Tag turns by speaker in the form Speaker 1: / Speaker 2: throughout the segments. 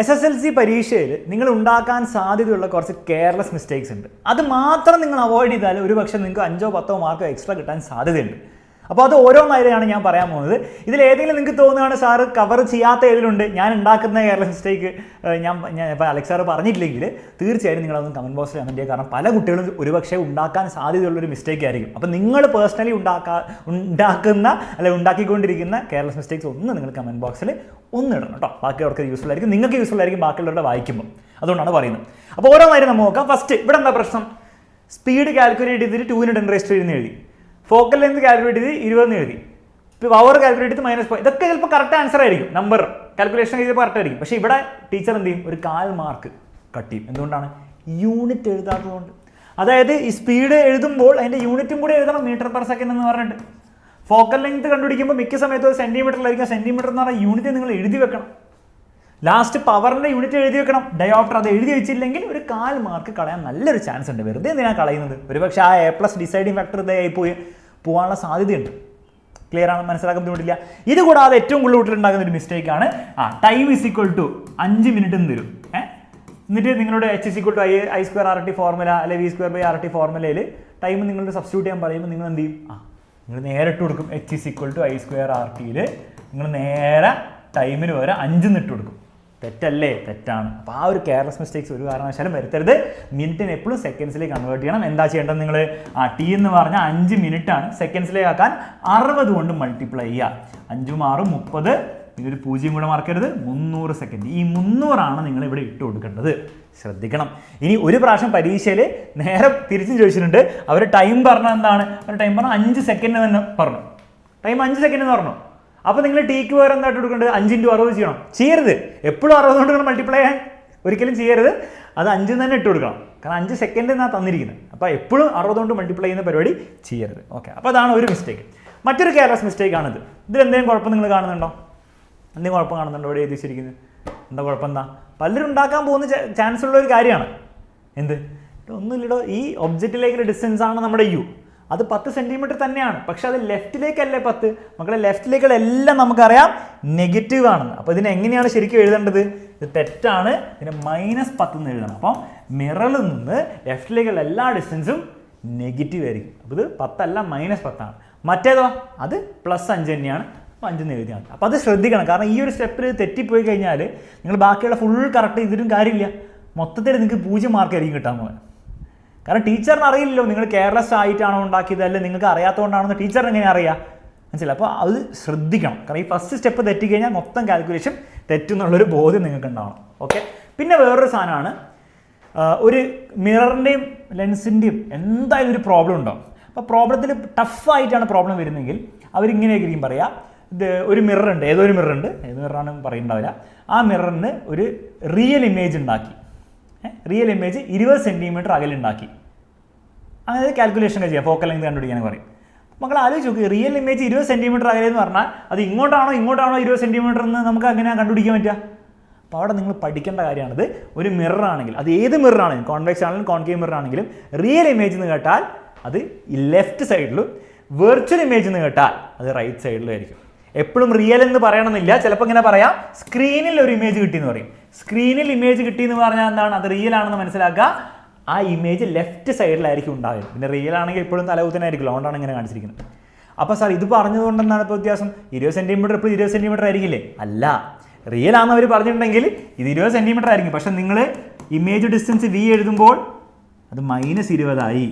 Speaker 1: SSLC പരീക്ഷയിൽ നിങ്ങൾ ഉണ്ടാക്കാൻ സാധ്യതയുള്ള കുറച്ച് കെയർലെസ് മിസ്റ്റേക്സ് ഉണ്ട്. അത് മാത്രം നിങ്ങൾ അവോയ്ഡ് ചെയ്താൽ ഒരു പക്ഷേ നിങ്ങൾക്ക് 5 or 10 മാർക്ക് എക്സ്ട്രാ കിട്ടാൻ സാധ്യതയുണ്ട്. അപ്പോൾ അത് ഓരോന്നായാണ് ഞാൻ പറയാൻ പോകുന്നത്. ഇതിൽ ഏതെങ്കിലും നിങ്ങൾക്ക് തോന്നുകയാണ് സാറ് കവർ ചെയ്യാത്ത ഏതിലുണ്ട്, ഞാൻ ഉണ്ടാക്കുന്ന കെയർലെസ് മിസ്റ്റേക്ക് ഞാൻ ഇപ്പോൾ അലക്സ് സാറ് പറഞ്ഞിട്ടില്ലെങ്കിൽ തീർച്ചയായും നിങ്ങളതൊന്ന് കമൻറ്റ് ബോക്സിൽ കമൻറ്റ് ചെയ്യുക. കാരണം പല കുട്ടികളും ഒരുപക്ഷെ ഉണ്ടാക്കാൻ സാധ്യതയുള്ളൊരു മിസ്റ്റേക്ക് ആയിരിക്കും. അപ്പോൾ നിങ്ങൾ പേഴ്സണലി ഉണ്ടാക്കിക്കൊണ്ടിരിക്കുന്ന കെയർലെസ് മിസ്റ്റേക്സ് ഒന്ന് നിങ്ങൾ കമൻറ്റ് ബോക്സിൽ ഒന്ന് ഇടണം കേട്ടോ. ബാക്കിയുള്ളവർക്ക് യൂസ്ഫുൾ ആയിരിക്കും, നിങ്ങൾക്ക് യൂസ്ഫുൾ ആയിരിക്കും ബാക്കിയുള്ളവരുടെ വായിക്കുമ്പോൾ. അതുകൊണ്ടാണ് പറയുന്നത്. അപ്പോൾ ഓരോന്നായിട്ട് നമുക്ക് നോക്കാം. ഫസ്റ്റ് ഇവിടെ എന്താ പ്രശ്നം? സ്പീഡ് കാൽക്കുലേറ്റ് ചെയ്തിട്ട് 2 എഴുതി, ഫോക്കൽ ലെങ്ത് കാൽക്കുലേറ്റ് ചെയ്ത് 20 എഴുതി, പവർ കാൽക്കുലേറ്റ് ചെയ്ത് -. ഇതൊക്കെ ചിലപ്പോൾ കറക്റ്റ് ആൻസർ ആയിരിക്കും, നമ്പർ കാൽക്കുലേഷൻ ചെയ്തപ്പോൾ കറക്റ്റ് ആയിരിക്കും. പക്ഷേ ഇവിടെ ടീച്ചർ എന്ത് ചെയ്യും? ഒരു 1/4 മാർക്ക് കട്ട് ചെയ്യും. എന്തുകൊണ്ടാണ്? യൂണിറ്റ് എഴുതാത്തതുകൊണ്ട്. അതായത് ഈ സ്പീഡ് എഴുതുമ്പോൾ അതിൻ്റെ യൂണിറ്റും കൂടെ എഴുതണം, മീറ്റർ/സെക്കൻഡ് എന്ന് പറഞ്ഞിട്ട്. ഫോക്കൽ ലെങ്ത് കണ്ടുപിടിക്കുമ്പോൾ മിക്ക സമയത്ത് സെൻറ്റിമീറ്ററിലായിരിക്കും. സെൻറ്റിമീറ്റർ എന്ന് പറഞ്ഞാൽ യൂണിറ്റ് നിങ്ങൾ എഴുതി വെക്കണം. ലാസ്റ്റ് പവറിൻ്റെ യൂണിറ്റ് എഴുതി വെക്കണം, ഡയോപ്റ്റർ. അത് എഴുതി വെച്ചില്ലെങ്കിൽ ഒരു 1/4 മാർക്ക് കളയാൻ നല്ലൊരു ചാൻസ് ഉണ്ട്. വെറുതെ എന്തിനാണ് കളയുന്നത്? ഒരുപക്ഷെ ആ A+ ഡിസൈഡിങ് ഫാക്ടർ ഇതായി പോകാനുള്ള സാധ്യതയുണ്ട്. ക്ലിയർ ആണ്, മനസ്സിലാക്കാൻ ബുദ്ധിമുട്ടില്ല. ഇത് കൂടാതെ ഏറ്റവും കൂടുതൽ കുട്ടികളുണ്ടാകുന്ന ഒരു മിസ്റ്റേക്കാണ് ടൈം = 5 മിനിറ്റ് എന്ന് തരും. എന്നിട്ട് നിങ്ങളുടെ H I²RT ഫോർമുല അല്ലെ V²RT ഫോർമുലയിൽ ടൈം നിങ്ങളുടെ സബ്സ്റ്റിറ്റ്യൂട്ട് ചെയ്യാൻ പറയുമ്പോൾ നിങ്ങൾ എന്ത് ചെയ്യും? നിങ്ങൾ നേരെ ഇട്ട് കൊടുക്കും. H I²RTയിൽ നിങ്ങൾ നേരെ ടൈമിന് വരെ 5 ഇട്ട് കൊടുക്കും. തെറ്റല്ലേ? തെറ്റാണ്. അപ്പോൾ ആ ഒരു കെയർലെസ് മിസ്റ്റേക്സ് ഒരു കാരണവശാലും വരുത്തരുത്. മിനിറ്റിന് എപ്പോഴും സെക്കൻഡ്സിലേക്ക് കൺവേർട്ട് ചെയ്യണം. എന്താ ചെയ്യേണ്ടത്? നിങ്ങൾ T എന്ന് പറഞ്ഞാൽ 5 മിനിറ്റാണ്, സെക്കൻഡ്സിലേക്ക് ആക്കാൻ 60 കൊണ്ട് മൾട്ടിപ്ലൈ ചെയ്യുക. 5 × 6 30, ഇതൊരു 0 കൂടെ മാർക്കരുത്, 300 സെക്കൻഡ്. ഈ 300 നിങ്ങൾ ഇവിടെ ഇട്ട് കൊടുക്കേണ്ടത്. ശ്രദ്ധിക്കണം. ഇനി ഒരു പ്രാവശ്യം പരീക്ഷയിൽ നേരെ തിരിച്ചും ചോദിച്ചിട്ടുണ്ട്. അവർ ടൈം പറഞ്ഞാൽ എന്താണ്? അവർ ടൈം പറഞ്ഞാൽ 5 സെക്കൻഡ് തന്നെ പറഞ്ഞു. ടൈം 5 സെക്കൻഡ് എന്ന് പറഞ്ഞു. അപ്പോൾ നിങ്ങൾ Tക്ക് വേറെ എന്തായിട്ട് കൊടുക്കേണ്ടത്? 5 × 60 ചെയ്യണം. ചെയ്യരുത്. എപ്പോഴും 60 കൊണ്ട് മൾട്ടിപ്ലൈ ചെയ്യാൻ ഒരിക്കലും ചെയ്യരുത്. അത് 5 തന്നെ ഇട്ട് കൊടുക്കണം. കാരണം 5 സെക്കൻഡ് എന്നാണ് തന്നിരിക്കുന്നത്. അപ്പോൾ എപ്പോഴും 60 കൊണ്ട് മൾട്ടിപ്ലൈ ചെയ്യുന്ന പരിപാടി ചെയ്യരുത്. ഓക്കെ, അപ്പോൾ അതാണ് ഒരു മിസ്റ്റേക്ക്. മറ്റൊരു കെയർലെസ് മിസ്റ്റേക്കാണിത്. ഇതിലെന്തെങ്കിലും കുഴപ്പം നിങ്ങൾ കാണുന്നുണ്ടോ? എന്തെങ്കിലും കുഴപ്പം കാണുന്നുണ്ടോ? ഇവിടെ എഴുതിച്ചിരിക്കുന്നത് എന്താ കുഴപ്പം? എന്താ? പലരും ഉണ്ടാക്കാൻ പോകുന്ന ചാൻസ് ഉള്ള ഒരു കാര്യമാണ്. എന്ത്? ഒന്നുമില്ലടോ, ഈ ഒബ്ജക്റ്റിലേക്കുള്ള ഡിസ്റ്റൻസ് ആണ് നമ്മുടെ U. അത് 10 സെൻറ്റിമീറ്റർ തന്നെയാണ്. പക്ഷെ അത് ലെഫ്റ്റിലേക്കല്ലേ 10? മക്കളെ, ലെഫ്റ്റിലേക്കുള്ള എല്ലാം നമുക്കറിയാം നെഗറ്റീവ് ആണെന്ന്. അപ്പോൾ ഇതിനെ എങ്ങനെയാണ് ശരിക്കും എഴുതേണ്ടത്? ഇത് തെറ്റാണ്. ഇതിനെ -10 എന്ന് എഴുതണം. അപ്പം മിററിൽ നിന്ന് ലെഫ്റ്റിലേക്കുള്ള എല്ലാ ഡിസ്റ്റൻസും നെഗറ്റീവ് ആയിരിക്കും. അപ്പോൾ ഇത് 10 അല്ല, -10 ആണ്. മറ്റേതോ അത് +5 തന്നെയാണ്. 5 എന്ന് എഴുതിയാൽ മതി. അപ്പോൾ അത് ശ്രദ്ധിക്കണം. കാരണം ഈ ഒരു സ്റ്റെപ്പിൽ തെറ്റിപ്പോയി കഴിഞ്ഞാൽ നിങ്ങൾ ബാക്കിയുള്ള ഫുൾ കറക്റ്റ് ചെയ്തിട്ടും കാര്യമില്ല. മൊത്തത്തിൽ നിങ്ങൾക്ക് 0 മാർക്കായിരിക്കും കിട്ടാൻ പോകുന്നത്. കാരണം ടീച്ചറിന് അറിയില്ലല്ലോ നിങ്ങൾ കെയർലെസ് ആയിട്ടാണോ ഉണ്ടാക്കിയത്, അല്ലെ നിങ്ങൾക്ക് അറിയാത്തതുകൊണ്ടാണെന്ന് ടീച്ചറിന് എങ്ങനെ അറിയാം? മനസ്സിലായി? അപ്പോൾ അത് ശ്രദ്ധിക്കണം. കാരണം ഈ ഫസ്റ്റ് സ്റ്റെപ്പ് തെറ്റിക്കഴിഞ്ഞാൽ മൊത്തം കാൽക്കുലേഷൻ തെറ്റുന്നുള്ളൊരു ബോധ്യം നിങ്ങൾക്ക് ഉണ്ടാവണം. ഓക്കെ. പിന്നെ വേറൊരു സാധനമാണ്, ഒരു മിററിൻ്റെയും ലെൻസിൻ്റെയും എന്തായാലും ഒരു പ്രോബ്ലം ഉണ്ടാവും. അപ്പോൾ പ്രോബ്ലത്തിൽ ടഫായിട്ടാണ് പ്രോബ്ലം വരുന്നതെങ്കിൽ അവരിങ്ങനെയൊക്കെ ഇരിക്കും പറയുക. ഇത് ഒരു മിററുണ്ട്, ഏതോ മിററാണെന്ന് പറയുന്നുണ്ടാവില്ല. ആ മിററിന് ഒരു റിയൽ ഇമേജ് ഉണ്ടാക്കി. റിയൽ ഇമേജ് 20 സെൻറ്റിമീറ്റർ അകലുണ്ടാക്കി. അങ്ങനെ കാൽക്കുലേഷൻ ഒക്കെ ചെയ്യാം, ഫോക്കൽ ലെങ്ത് കണ്ടുപിടിക്കാനൊക്കെ പറയും. മക്കൾ ആലോചിച്ച് നോക്കുക, റിയൽ ഇമേജ് 20 സെൻറ്റിമീറ്റർ അകലെന്ന് പറഞ്ഞാൽ അത് ഇങ്ങോട്ടാണോ 20 സെൻറ്റിമീറ്റർ എന്ന് നമുക്ക് എങ്ങനെയാണ് കണ്ടുപിടിക്കാൻ പറ്റുക? അപ്പോൾ അവിടെ നിങ്ങൾ പഠിക്കേണ്ട കാര്യമാണിത്. ഒരു മിററാണെങ്കിൽ, അത് ഏത് മിററാണെങ്കിലും, കോൺവെക്സ് ആണെങ്കിലും കോൺകേവ് മിറർ ആണെങ്കിലും, റിയൽ ഇമേജ് എന്ന് കേട്ടാൽ അത് ലെഫ്റ്റ് സൈഡിലും വെർച്വൽ ഇമേജ് എന്ന് കേട്ടാൽ അത് റൈറ്റ് സൈഡിലും ആയിരിക്കും. എപ്പോഴും റിയൽ എന്ന് പറയണമെന്നില്ല. ചിലപ്പോൾ ഇങ്ങനെ പറയാം, സ്ക്രീനിൽ ഒരു ഇമേജ് കിട്ടിയെന്ന് പറയും. സ്ക്രീനിൽ ഇമേജ് കിട്ടിയെന്ന് പറഞ്ഞാൽ എന്താണ്? അത് റിയൽ ആണെന്ന് മനസ്സിലാക്കുക. ആ ഇമേജ് ലെഫ്റ്റ് സൈഡിലായിരിക്കും ഉണ്ടാകുന്നത്. പിന്നെ റിയൽ ആണെങ്കിൽ എപ്പോഴും തലകുത്തനായിരിക്കും. അതുകൊണ്ടാണ് ഇങ്ങനെ കാണിച്ചിരിക്കുന്നത്. അപ്പോൾ സാർ ഇത് പറഞ്ഞതുകൊണ്ട് എന്താണ് ഇപ്പോൾ വ്യത്യാസം? 20 സെൻറ്റിമീറ്റർ ഇപ്പോൾ 20 സെൻറ്റിമീറ്റർ ആയിരിക്കില്ലേ? അല്ല, റിയൽ ആണെന്ന് അവർ പറഞ്ഞിട്ടുണ്ടെങ്കിൽ ഇത് 20 സെൻറ്റിമീറ്റർ ആയിരിക്കും. പക്ഷെ നിങ്ങൾ ഇമേജ് ഡിസ്റ്റൻസ് V എഴുതുമ്പോൾ അത് -20 ആയി.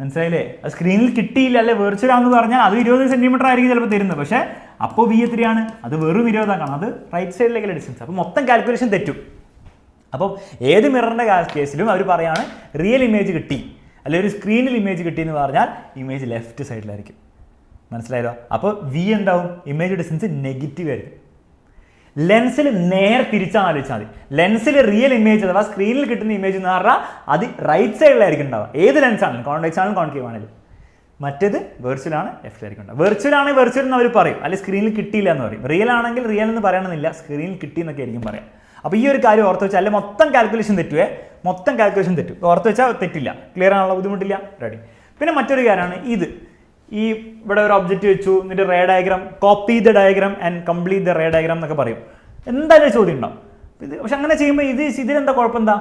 Speaker 1: മനസ്സിലായില്ലേ? അത് സ്ക്രീനിൽ കിട്ടിയില്ല, അല്ലെ വെർച്വൽ ആണെന്ന് പറഞ്ഞാൽ അത് 20 സെൻറ്റിമീറ്റർ ആയിരിക്കും ചിലപ്പോൾ തരുന്നത്. പക്ഷേ അപ്പോൾ V എത്രയാണ്? അത് വെറും 20 ആക്കണം. അത് റൈറ്റ് സൈഡിലേക്കുള്ള ഡിസ്റ്റൻസ്. അപ്പോൾ മൊത്തം കാൽക്കുലേഷൻ തെറ്റും. അപ്പം ഏത് മിററിൻ്റെ കേസിലും അവർ പറയാണ് റിയൽ ഇമേജ് കിട്ടി, അല്ലെങ്കിൽ ഒരു സ്ക്രീനിൽ ഇമേജ് കിട്ടി എന്ന് പറഞ്ഞാൽ ഇമേജ് ലെഫ്റ്റ് സൈഡിലായിരിക്കും. മനസ്സിലായല്ലോ? അപ്പോൾ V എന്താവും? ഇമേജ് ഡിസ്റ്റൻസ് നെഗറ്റീവ് ആയിരിക്കും. ലെൻസിൽ നേരെ തിരിച്ചാലോചിച്ചാൽ മതി. ലെൻസിൽ റിയൽ ഇമേജ് അഥവാ സ്ക്രീനിൽ കിട്ടുന്ന ഇമേജ് എന്ന് പറഞ്ഞാൽ അത് റൈറ്റ് സൈഡിലായിരിക്കും ഉണ്ടാവുക. ഏത് ലെൻസ് ആണെങ്കിലും, കോൺവെക്സ് ആണെങ്കിലും കോൺകേവ് ആണെങ്കിലും. മറ്റേത് വെർച്വൽ ആണ്, ലെഫ്റ്റിലായിരിക്കും ഉണ്ടാവുക. വെർച്വൽ ആണെങ്കിൽ വെർച്വൽ എന്ന് അവർ പറയും, അല്ലെങ്കിൽ സ്ക്രീനിൽ കിട്ടിയില്ല എന്ന് പറയും. റിയൽ ആണെങ്കിൽ റിയൽ എന്ന് പറയണമെന്നില്ല, സ്ക്രീനിൽ കിട്ടി എന്നൊക്കെ ആയിരിക്കും പറയാം. അപ്പോൾ ഈ ഒരു കാര്യം ഓർത്ത് വെച്ചാൽ, അല്ലെങ്കിൽ മൊത്തം കാൽക്കുലേഷൻ തെറ്റും. ഓർത്ത് വെച്ചാൽ തെറ്റില്ല. ക്ലിയർ ആണല്ലോ? ബുദ്ധിമുട്ടില്ല. റെഡി. പിന്നെ മറ്റൊരു കാര്യമാണ് ഇത്. ഈ ഇവിടെ ഒരു ഒബ്ജക്റ്റ് വെച്ചു, എന്നിട്ട് ray diagram, copy the diagram and complete the ray diagram എന്നൊക്കെ പറയും. എന്തായാലും ഒരു ചോദ്യം ഉണ്ടാവും. ഇത് പക്ഷെ അങ്ങനെ ചെയ്യുമ്പോൾ ഇതിലെന്താ കുഴപ്പം? എന്താ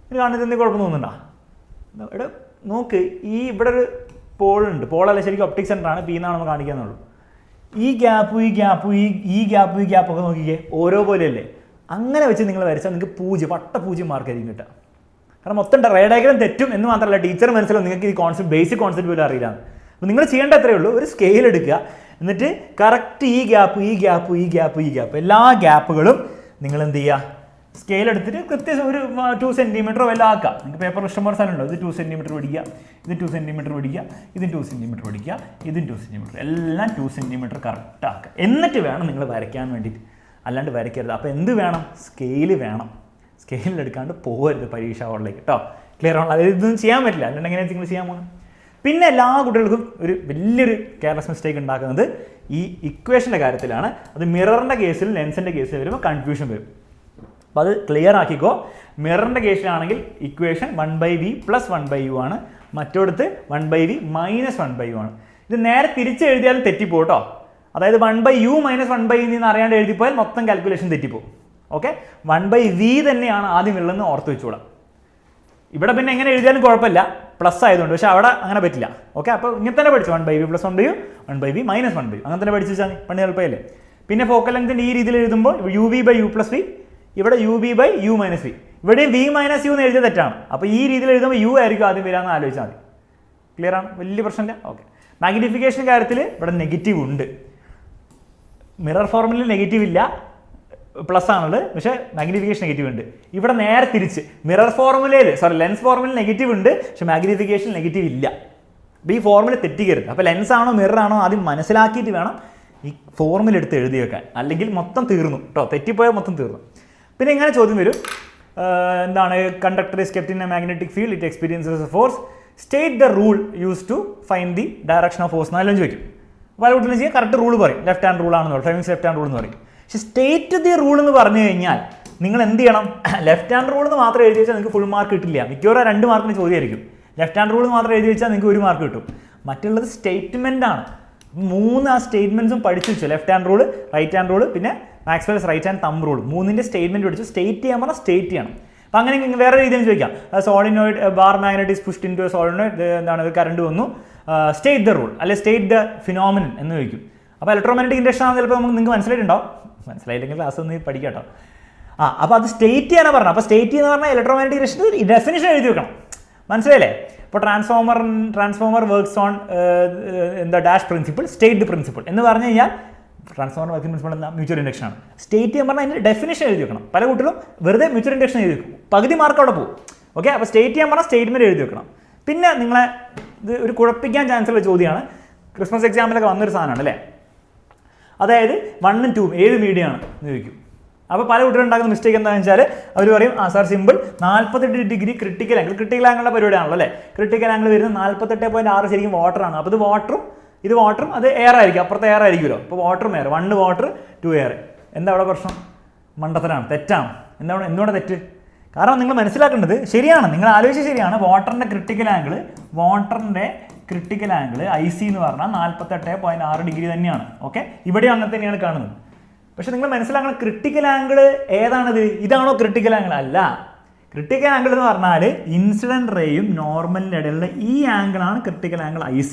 Speaker 1: ഇത് കാണുന്നത് എന്തെങ്കിലും കുഴപ്പം തോന്നുന്നുണ്ടോ? ഇവിടെ നോക്ക്, ഇവിടെ ഒരു പോളുണ്ട്. പോളല്ല, ശരിക്കും ഒപ്റ്റിക് സെൻ്ററാണ്, പി എന്നാണ് നമ്മൾ കാണിക്കാന്നുള്ളൂ. ഈ ഗ്യാപ്പൊക്കെ നോക്കിക്കേ, ഓരോ പോലെയല്ലേ? അങ്ങനെ വെച്ച് നിങ്ങൾ വരച്ചാൽ നിങ്ങൾക്ക് വട്ട 0 മാർക്കായിരിക്കും കിട്ടുക. കാരണം മൊത്തം റേ ഡയഗ്രം തെറ്റും എന്ന് മാത്രമല്ല, ടീച്ചർ മനസ്സിലാവും നിങ്ങൾക്ക് ഈ ബേസിക് കോൺസെപ്റ്റ് പോലും അറിയില്ല. അപ്പോൾ നിങ്ങൾ ചെയ്യേണ്ട അത്രയേ ഉള്ളൂ, ഒരു സ്കെയിൽ എടുക്കുക, എന്നിട്ട് കറക്റ്റ് ഈ ഗ്യാപ്പ് എല്ലാ ഗ്യാപ്പുകളും നിങ്ങൾ എന്ത് ചെയ്യുക, സ്കെയിൽ എടുത്തിട്ട് കൃത്യം ഒരു 2 സെൻറ്റിമീറ്ററോ വല്ല ആക്കാം. നിങ്ങൾക്ക് പേപ്പർ ഇഷ്ടംപോലെ സ്ഥലമുണ്ടോ? ഇത് 2 സെൻറ്റിമീറ്റർ പിടിക്കുക, ഇത് 2 സെൻറ്റിമീറ്റർ പിടിക്കുക, ഇതും 2 സെൻറ്റിമീറ്റർ പിടിക്കുക, ഇതും 2 സെൻറ്റിമീറ്റർ, എല്ലാം 2 സെൻറ്റിമീറ്റർ കറക്റ്റ് ആക്കുക. എന്നിട്ട് വേണം നിങ്ങൾ വരയ്ക്കാൻ വേണ്ടിയിട്ട്, അല്ലാണ്ട് വരയ്ക്കരുത്. അപ്പോൾ എന്ത് വേണം? സ്കെയിൽ വേണം. സ്കെയിലെടുക്കാണ്ട് പോകരുത് പരീക്ഷ ഹോളിലേക്ക് കേട്ടോ. ക്ലിയർ ആണല്ലോ? അതായത് ഇതൊന്നും ചെയ്യാൻ പറ്റില്ല, അല്ലാണ്ട് എങ്ങനെ നിങ്ങൾ ചെയ്യാൻ പോകണം. പിന്നെ എല്ലാ കുട്ടികൾക്കും ഒരു വലിയൊരു കെയർലെസ് മിസ്റ്റേക്ക് ഉണ്ടാക്കുന്നത് ഈ ഇക്വേഷൻ്റെ കാര്യത്തിലാണ്. അത് മിററിൻ്റെ കേസിൽ ലെൻസിൻ്റെ കേസിൽ വരുമ്പോൾ കൺഫ്യൂഷൻ വരും. അപ്പോൾ അത് ക്ലിയർ ആക്കിക്കോ. മിററിൻ്റെ കേസിലാണെങ്കിൽ ഇക്വേഷൻ 1/v + 1/u ആണ്, മറ്റോടത്ത് 1/v - 1/u ആണ്. ഇത് നേരെ തിരിച്ച് എഴുതിയാലും തെറ്റിപ്പോകും കേട്ടോ. അതായത് 1/u - 1/v എന്ന് അറിയാണ്ട് എഴുതിപ്പോയാൽ മൊത്തം കാൽക്കുലേഷൻ തെറ്റിപ്പോകും. ഓക്കെ, 1/v തന്നെയാണ് ആദ്യം ഉള്ളതെന്ന് ഓർത്ത് വെച്ചോളാം. ഇവിടെ പിന്നെ എങ്ങനെ എഴുതിയാലും കുഴപ്പമില്ല, പ്ലസ് ആയതുകൊണ്ട്. പക്ഷേ അവിടെ അങ്ങനെ പറ്റില്ല. ഓക്കെ, അപ്പോൾ ഇങ്ങനെ തന്നെ പഠിച്ചു, 1/v + 1/u, 1/v - 1/u, അങ്ങനെ തന്നെ പഠിച്ചു വെച്ചാൽ പണി എളുപ്പമല്ലേ. പിന്നെ ഫോക്കൽ ലെങ്തിൻ്റെ ഈ രീതിയിൽ എഴുതുമ്പോൾ uv/u + v, ഇവിടെ uv/u - v, ഇവിടെയും v - u എന്ന് എഴുതിയ തെറ്റാണ്. അപ്പോൾ ഈ രീതിയിൽ എഴുതുമ്പോൾ u ആയിരിക്കും ആദ്യം വരാമെന്ന് ആലോചിച്ചാൽ മതി. ക്ലിയർ ആണ്? വലിയ പ്രശ്നമില്ല. ഓക്കെ, മാഗ്നിഫിക്കേഷൻ കാര്യത്തിൽ ഇവിടെ നെഗറ്റീവ് ഉണ്ട്. മിറർ ഫോർമുലയിൽ നെഗറ്റീവ് ഇല്ല, പ്ലസ് ആണുള്ളത്, പക്ഷേ മാഗ്നിഫിക്കേഷൻ നെഗറ്റീവ് ഉണ്ട്. ഇവിടെ നേരെ തിരിച്ച് ലെൻസ് ഫോർമുലയിൽ നെഗറ്റീവ് ഉണ്ട്, പക്ഷേ മാഗ്നിഫിക്കേഷൻ നെഗറ്റീവ് ഇല്ല. അപ്പോൾ ഈ ഫോർമുല തെറ്റിക്കരുത്. അപ്പോൾ ലെൻസ് ആണോ മിററാണോ ആദ്യം മനസ്സിലാക്കിയിട്ട് വേണം ഈ ഫോർമുല എടുത്ത് എഴുതി വെക്കാൻ, അല്ലെങ്കിൽ മൊത്തം തീർന്നു കേട്ടോ. തെറ്റിപ്പോയാൽ മൊത്തം തീർന്നു. പിന്നെ ഇങ്ങനെ ചോദ്യം വരും, എന്താണ് conductor is kept in a magnetic field, it experiences a force, state the rule use to find the direction of force എന്നെല്ലാം ചോദിക്കും. പല കുട്ടികളും ചെയ്യാൻ കറക്റ്റ് റൂൾ പറയും, ലെഫ്റ്റ് ഹാൻഡ് റൂൾ ആണെന്ന് പറയും, ഫൈവിങ്സ് ലെഫ്റ്റ് ഹാൻഡ് റൂൾ എന്ന് പറയും. പക്ഷേ സ്റ്റേറ്റ് ദി റൂൾ എന്ന് പറഞ്ഞു കഴിഞ്ഞാൽ നിങ്ങൾ എന്ത് ചെയ്യണം? ലെഫ്റ്റ് ഹാൻഡ് റൂൾ എന്ന് മാത്രം എഴുതി വെച്ചാൽ നിങ്ങൾക്ക് ഫുൾ മാർക്ക് കിട്ടില്ല. മിക്കവാറും 2 മാർക്കിന് ചോദ്യമായിരിക്കും. ലെഫ്റ്റ് ഹാൻഡ് റൂൾ മാത്രം എഴുതി വെച്ചാൽ നിങ്ങൾക്ക് 1 മാർക്ക് കിട്ടും. മറ്റുള്ളത് സ്റ്റേറ്റ്മെൻ്റ് ആണ്. 3 ആ സ്റ്റേറ്റ്മെൻറ്റ്സും പഠിച്ചു വെച്ചു. Left hand rule, right hand rule, പിന്നെ Maxwell's right hand thumb rule, 3ൻ്റെ സ്റ്റേറ്റ്മെൻറ്റ് പഠിച്ചു. സ്റ്റേറ്റ് ചെയ്യാൻ പറഞ്ഞാൽ സ്റ്റേറ്റ് ചെയ്യണം. അപ്പോൾ അങ്ങനെ വേറെ രീതിയിൽ ചോദിക്കാം, solenoid bar magnet is pushed into solenoid, എന്താണ് കറണ്ട് വന്നു, സ്റ്റേറ്റ് ദ റൂൾ അല്ലെ സ്റ്റേറ്റ് ദ ഫിനോമിനൻ എന്ന് ചോദിക്കും. അപ്പോൾ ഇലക്ട്രോമാഗ്നറ്റിക് ഇൻഡക്ഷൻ ആണെന്ന് ചിലപ്പോൾ നിങ്ങൾക്ക് മനസ്സിലായിട്ടുണ്ടാവും. മനസ്സിലായില്ലെങ്കിൽ ക്ലാസ് ഒന്ന് പഠിക്കാം കേട്ടോ. അപ്പോൾ അത് സ്റ്റേറ്റ് ചെയ്യാനാണ് പറഞ്ഞത്. അപ്പോൾ സ്റ്റേറ്റ് ചെയ്യുന്ന പറഞ്ഞാൽ ഇലക്ട്രോമാഗ്നറ്റിക് ഇൻഡക്ഷൻ ഡെഫിനിഷൻ എഴുതി വെക്കണം. മനസ്സിലായില്ലേ? ഇപ്പോൾ ട്രാൻസ്ഫോമർ വർക്ക്സ് ഓൺ എന്താ ഡാഷ് പ്രിൻസിപ്പിൾ, സ്റ്റേറ്റ് പ്രിൻസിപ്പിൾ എന്ന് പറഞ്ഞു കഴിഞ്ഞാൽ ട്രാൻസ്ഫോമർ വർക്കിംഗ് പ്രിൻസിപ്പിൾ എന്താ? മ്യൂച്വൽ ഇൻഡക്ഷൻ ആണ്. സ്റ്റേറ്റ് ചെയ്യാൻ പറഞ്ഞാൽ അതിൻ്റെ ഡെഫിനിഷൻ എഴുതി വെക്കണം. പല കുട്ടികളും വെറുതെ മ്യൂച്വൽ ഇൻഡക്ഷൻ എഴുതി വെക്കും, പകുതി മാർക്ക് അവിടെ പോകും. ഓക്കെ, അപ്പോൾ സ്റ്റേറ്റ് ചെയ്യാൻ പറഞ്ഞാൽ സ്റ്റേറ്റ്മെൻറ്റ് എഴുതി വെക്കണം. പിന്നെ നിങ്ങളെ ഇത് ഒരു കുഴപ്പിക്കാൻ ചാൻസ് ഉള്ള ചോദ്യമാണ്, ക്രിസ്മസ് എക്സാമിലൊക്കെ വന്നൊരു സാധനമാണ് അല്ലേ. അതായത് 1ഉം 2ഉം ഏത് മീഡിയം ആണ് എന്ന് ചോദിക്കും. അപ്പോൾ പല കുട്ടികളും ഉണ്ടാക്കുന്ന മിസ്റ്റേക്ക് എന്താണെന്ന് വെച്ചാൽ അവർ പറയും, സാർ സിമ്പിൾ 48 ഡിഗ്രി ക്രിട്ടിക്കൽ ആംഗിളുടെ പരിപാടിയാണല്ലോ അല്ലേ. ക്രിട്ടിക്കൽ ആംഗിൾ വരുന്നത് 48.6 ശരിക്കും വാട്ടറാണ്. അപ്പോൾ ഇത് വാട്ടറും അത് എയർ ആയിരിക്കും, അപ്പുറത്തെ എയർ ആയിരിക്കുമല്ലോ. അപ്പോൾ വാട്ടറും എയർ, 1 വാട്ടർ 2 എയർ. എന്താ അവിടെ പ്രശ്നം? മണ്ടത്തരാണ്, തെറ്റാണ്. എന്തുകൊണ്ട് തെറ്റ്? കാരണം നിങ്ങൾ മനസ്സിലാക്കേണ്ടത് ശരിയാണ്, നിങ്ങൾ ആലോചിച്ച് ശരിയാണ്. വാട്ടറിൻ്റെ ക്രിട്ടിക്കൽ ആംഗിൾ IC എന്ന് പറഞ്ഞാൽ 48.6 ഡിഗ്രി തന്നെയാണ്. ഓക്കെ, ഇവിടെയും അങ്ങനെ തന്നെയാണ് കാണുന്നത്. പക്ഷെ നിങ്ങൾ മനസ്സിലാക്കണം, ക്രിട്ടിക്കൽ ആംഗിൾ ഏതാണിത്? ഇതാണോ ക്രിട്ടിക്കൽ ആംഗിൾ? അല്ല. ക്രിട്ടിക്കൽ ആംഗിൾ എന്ന് പറഞ്ഞാൽ ഇൻസിഡൻറ്റ് റേയും നോർമലിൻ്റെ ഇടയിലുള്ള ഈ ആംഗിളാണ് ക്രിട്ടിക്കൽ ആംഗിൾ IC.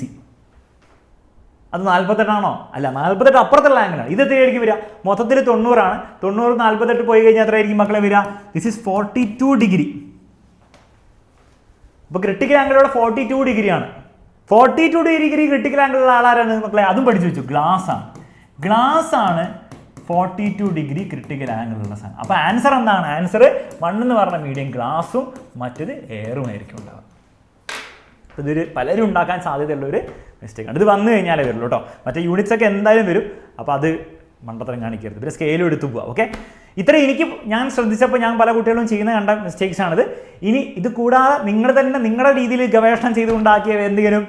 Speaker 1: അത് 48 ആണോ? അല്ല, 48 അപ്പുറത്തുള്ള ആംഗിളാണ്. ഇത് എത്രയായിരിക്കും വരിക? മൊത്തത്തിൽ 90 ആണ്. 90 48 പോയി കഴിഞ്ഞാൽ എത്രയായിരിക്കും മക്കളെ വരിക? This is 42 degree. അപ്പോൾ ക്രിട്ടിക്കൽ ആംഗിൾ ഇവിടെ 42 ഡിഗ്രിയാണ്. 42 ഡിഗ്രി ക്രിട്ടിക്കൽ ആംഗിളുള്ള ആളാരാണ് മക്കളെ? അതും പഠിച്ചു വെച്ചു. ഗ്ലാസ് ആണ് 42 ഡിഗ്രി ക്രിട്ടിക്കൽ ആംഗിളുള്ള സാധനം. അപ്പോൾ ആൻസർ എന്താണ്? ആൻസർ 1 എന്ന് പറഞ്ഞ മീഡിയം ഗ്ലാസും മറ്റേത് എയറും ആയിരിക്കും ഉണ്ടാവുക. ഇതൊരു പലരും ഉണ്ടാക്കാൻ സാധ്യതയുള്ളൊരു മിസ്റ്റേക്കാണ്. ഇത് വന്നു കഴിഞ്ഞാലേ വരുള്ളൂ കേട്ടോ. മറ്റേ യൂണിറ്റ്സ് ഒക്കെ എന്തായാലും വരും. അപ്പോൾ അത് മണ്ടത്തരം കാണിക്കരുത്. പിന്നെ സ്കെയിലും എടുത്തു പോവുക. ഓക്കെ, ഇത്ര ഞാൻ ശ്രദ്ധിച്ചപ്പോൾ ഞാൻ പല കുട്ടികളും ചെയ്യുന്ന കണ്ട മിസ്റ്റേക്സ് ആണിത്. ഇനി ഇത് കൂടാതെ നിങ്ങൾ തന്നെ നിങ്ങളുടെ രീതിയിൽ ഗവേഷണം ചെയ്തുകൊണ്ടാക്കിയ എന്തെങ്കിലും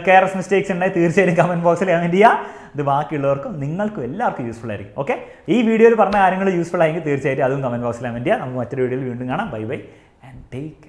Speaker 1: കെയർലെസ് മിസ്റ്റേക്സ് ഉണ്ടെങ്കിൽ തീർച്ചയായും കമൻറ്റ് ബോക്സിൽ കമൻറ്റ് ചെയ്യുക. ഇത് ബാക്കിയുള്ളവർക്കും നിങ്ങൾക്കും എല്ലാവർക്കും യൂസ്ഫുൾ ആയിരിക്കും. ഓക്കെ, ഈ വീഡിയോയിൽ പറഞ്ഞ കാര്യങ്ങൾ യൂസ്ഫുൾ ആയെങ്കിൽ തീർച്ചയായിട്ടും അതും കമൻറ്റ് ബോക്സിൽ കമൻറ്റ് ചെയ്യുക. നമുക്ക് മറ്റൊരു വീഡിയോയിൽ വീണ്ടും കാണാം. By and take